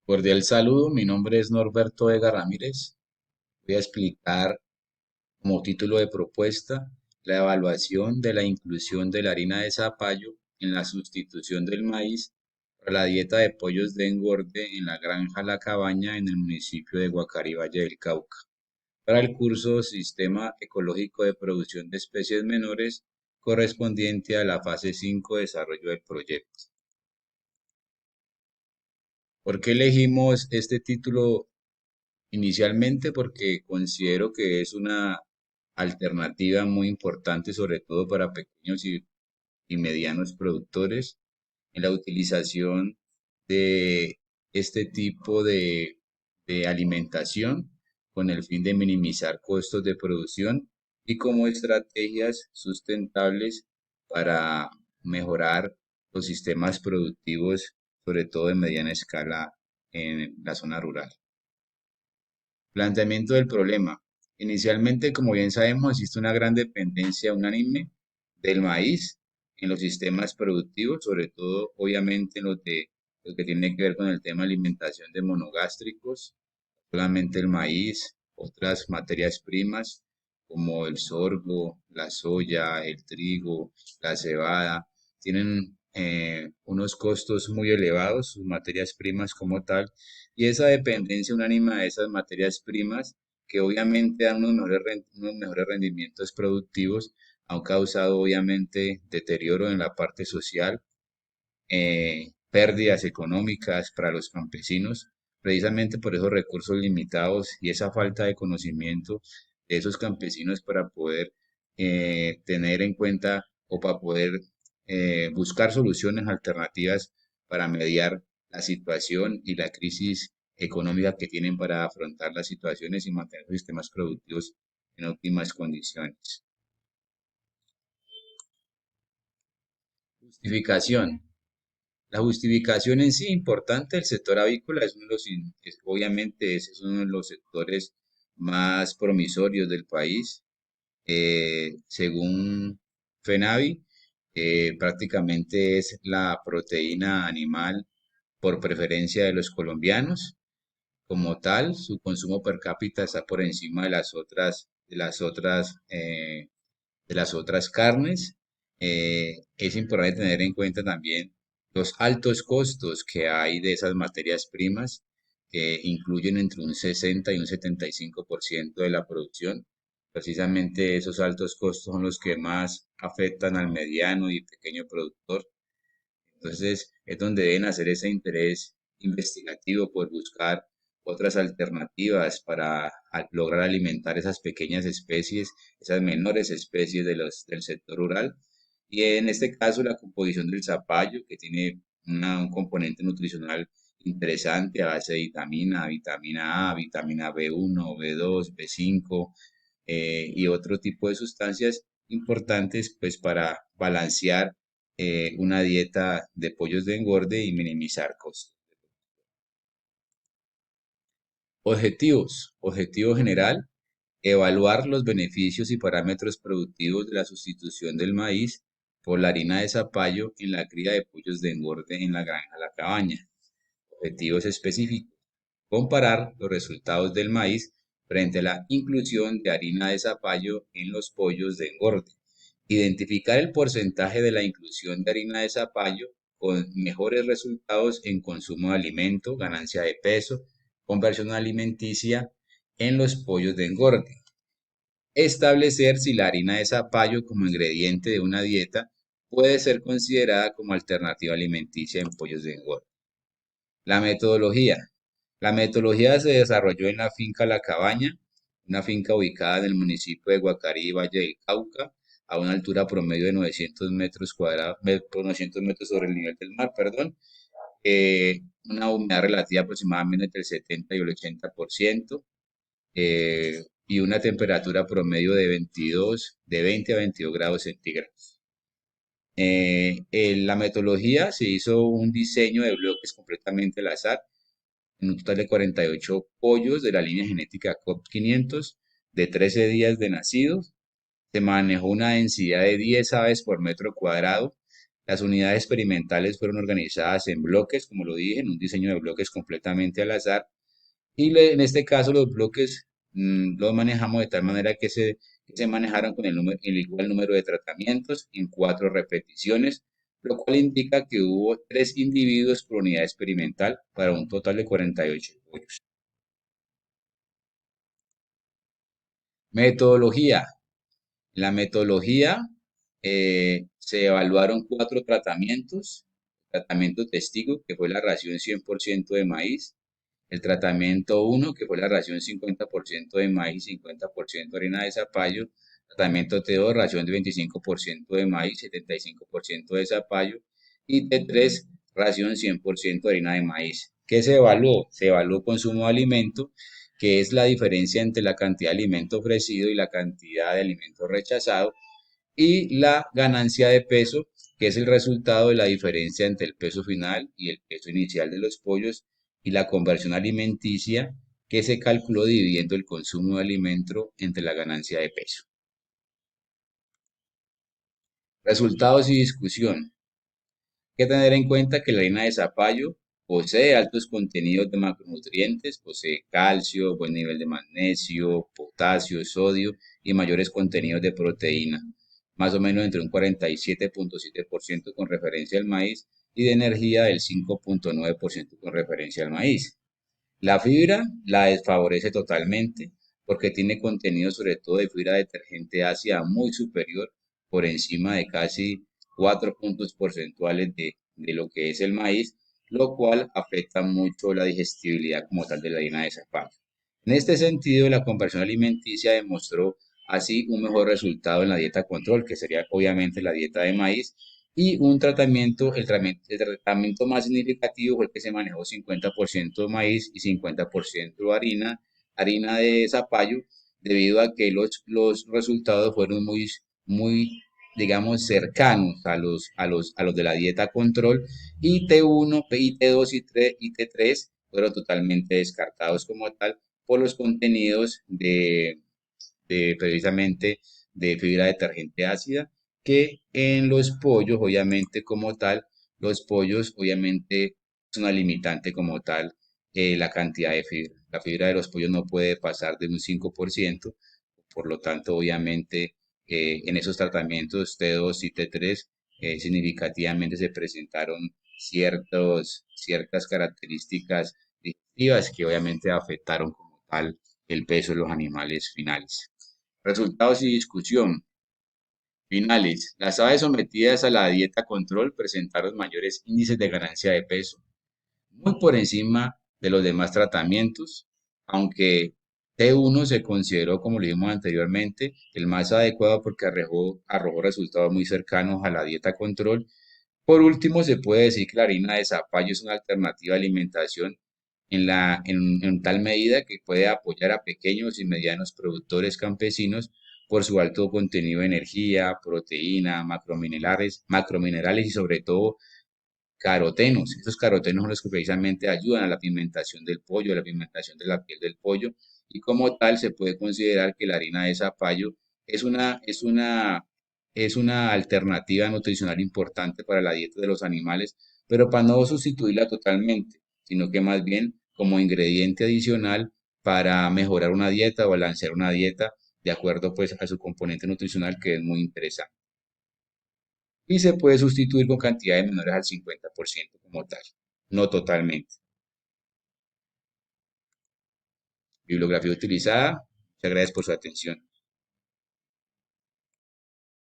Cordial saludo, mi nombre es Norberto Vega Ramírez. Voy a explicar como título de propuesta la evaluación de la inclusión de la harina de zapallo en la sustitución del maíz para la dieta de pollos de engorde en la granja La Cabaña en el municipio de Guacarí, Valle del Cauca, para el curso Sistema Ecológico de Producción de Especies Menores correspondiente a la fase 5 de desarrollo del proyecto. ¿Por qué elegimos este título? Inicialmente porque considero que es una alternativa muy importante, sobre todo para pequeños y medianos productores, en la utilización de este tipo de alimentación con el fin de minimizar costos de producción y como estrategias sustentables para mejorar los sistemas productivos, sobre todo de mediana escala en la zona rural. Planteamiento del problema. Inicialmente, como bien sabemos, existe una gran dependencia unánime del maíz en los sistemas productivos, sobre todo, obviamente, en lo que tiene que ver con el tema de alimentación de monogástricos, solamente el maíz, otras materias primas como el sorgo, la soya, el trigo, la cebada, tienen unos costos muy elevados, sus materias primas como tal, y esa dependencia unánime de esas materias primas, que obviamente dan unos mejores rendimientos productivos, han causado obviamente deterioro en la parte social, pérdidas económicas para los campesinos, precisamente por esos recursos limitados y esa falta de conocimiento de esos campesinos para poder tener en cuenta o para poder buscar soluciones alternativas para mediar la situación y la crisis económica que tienen para afrontar las situaciones y mantener los sistemas productivos en óptimas condiciones. Justificación. La justificación en sí importante, el sector avícola es uno de obviamente ese es uno de los sectores más promisorios del país. Según FENAVI, prácticamente es la proteína animal por preferencia de los colombianos. Como tal, su consumo per cápita está por encima de las otras carnes. Es importante tener en cuenta también los altos costos que hay de esas materias primas, que incluyen entre un 60 y un 75% de la producción. Precisamente esos altos costos son los que más afectan al mediano y pequeño productor. Entonces, es donde deben hacer ese interés investigativo por buscar otras alternativas para lograr alimentar esas pequeñas especies, esas menores especies del sector rural. Y en este caso, la composición del zapallo, que tiene un componente nutricional interesante a base de vitamina A, vitamina B1, B2, B5 y otro tipo de sustancias importantes pues para balancear una dieta de pollos de engorde y minimizar costos. Objetivos. Objetivo general, evaluar los beneficios y parámetros productivos de la sustitución del maíz por la harina de zapallo en la cría de pollos de engorde en la granja La Cabaña. Objetivos específicos. Comparar los resultados del maíz frente a la inclusión de harina de zapallo en los pollos de engorde. Identificar el porcentaje de la inclusión de harina de zapallo con mejores resultados en consumo de alimento, ganancia de peso, conversión alimenticia en los pollos de engorde. Establecer si la harina de zapallo como ingrediente de una dieta puede ser considerada como alternativa alimenticia en pollos de engorde. La metodología. La metodología se desarrolló en la finca La Cabaña, una finca ubicada en el municipio de Guacarí, Valle del Cauca, a una altura promedio de 900 metros cuadrados, 900 metros sobre el nivel del mar, perdón, una humedad relativa aproximadamente entre el 70 y el 80%, y una temperatura promedio de 20 a 22 grados centígrados. En la metodología se hizo un diseño de bloques completamente al azar, en un total de 48 pollos de la línea genética COP 500 de 13 días de nacidos. Se manejó una densidad de 10 aves por metro cuadrado. Las unidades experimentales fueron organizadas en bloques, como lo dije, en un diseño de bloques completamente al azar. Y en este caso los bloques los manejamos de tal manera que se manejaron con el igual número de tratamientos en 4 repeticiones, lo cual indica que hubo 3 individuos por unidad experimental para un total de 48 pollos. Metodología. La metodología se evaluaron 4 tratamientos. Tratamiento testigo, que fue la ración 100% de maíz. El tratamiento uno, que fue la ración 50% de maíz, 50% harina de zapallo. Tratamiento T2, ración de 25% de maíz, 75% de zapallo. Y T3, ración 100% de harina de maíz. ¿Qué se evaluó? Se evaluó consumo de alimento, que es la diferencia entre la cantidad de alimento ofrecido y la cantidad de alimento rechazado, y la ganancia de peso, que es el resultado de la diferencia entre el peso final y el peso inicial de los pollos, y la conversión alimenticia, que se calculó dividiendo el consumo de alimento entre la ganancia de peso. Resultados y discusión. Hay que tener en cuenta que la harina de zapallo posee altos contenidos de macronutrientes, posee calcio, buen nivel de magnesio, potasio, sodio y mayores contenidos de proteína, más o menos entre un 47.7% con referencia al maíz y de energía del 5.9% con referencia al maíz. La fibra la desfavorece totalmente porque tiene contenido sobre todo de fibra detergente ácida muy superior, por encima de casi 4 puntos porcentuales de lo que es el maíz, lo cual afecta mucho la digestibilidad como tal de la harina de zapallo. En este sentido, la conversión alimenticia demostró así un mejor resultado en la dieta control, que sería obviamente la dieta de maíz, y el tratamiento más significativo fue el que se manejó 50% maíz y 50% harina de zapallo, debido a que los resultados fueron muy, digamos, cercanos a los de la dieta control, y T1, y T2 y T3 fueron totalmente descartados como tal por los contenidos de precisamente de fibra detergente ácida, que en los pollos, obviamente como tal, los pollos obviamente es una limitante como tal, la cantidad de fibra. La fibra de los pollos no puede pasar de un 5%, por lo tanto, obviamente, en esos tratamientos T2 y T3 significativamente se presentaron ciertas características digestivas que obviamente afectaron como tal el peso de los animales finales. Resultados y discusión. Finales. Las aves sometidas a la dieta control presentaron mayores índices de ganancia de peso, muy por encima de los demás tratamientos, aunque T1 se consideró, como lo dijimos anteriormente, el más adecuado porque arrojó resultados muy cercanos a la dieta control. Por último, se puede decir que la harina de zapallo es una alternativa de alimentación en tal medida que puede apoyar a pequeños y medianos productores campesinos por su alto contenido de energía, proteína, macrominerales y sobre todo carotenos. Estos carotenos son los que precisamente ayudan a la pigmentación del pollo, a la pigmentación de la piel del pollo, y como tal se puede considerar que la harina de zapallo es una, es una, es una alternativa nutricional importante para la dieta de los animales, pero para no sustituirla totalmente, sino que más bien como ingrediente adicional para mejorar una dieta o balancear una dieta de acuerdo pues a su componente nutricional, que es muy interesante, y se puede sustituir con cantidades menores al 50% como tal, no totalmente. Bibliografía utilizada. Muchas gracias por su atención.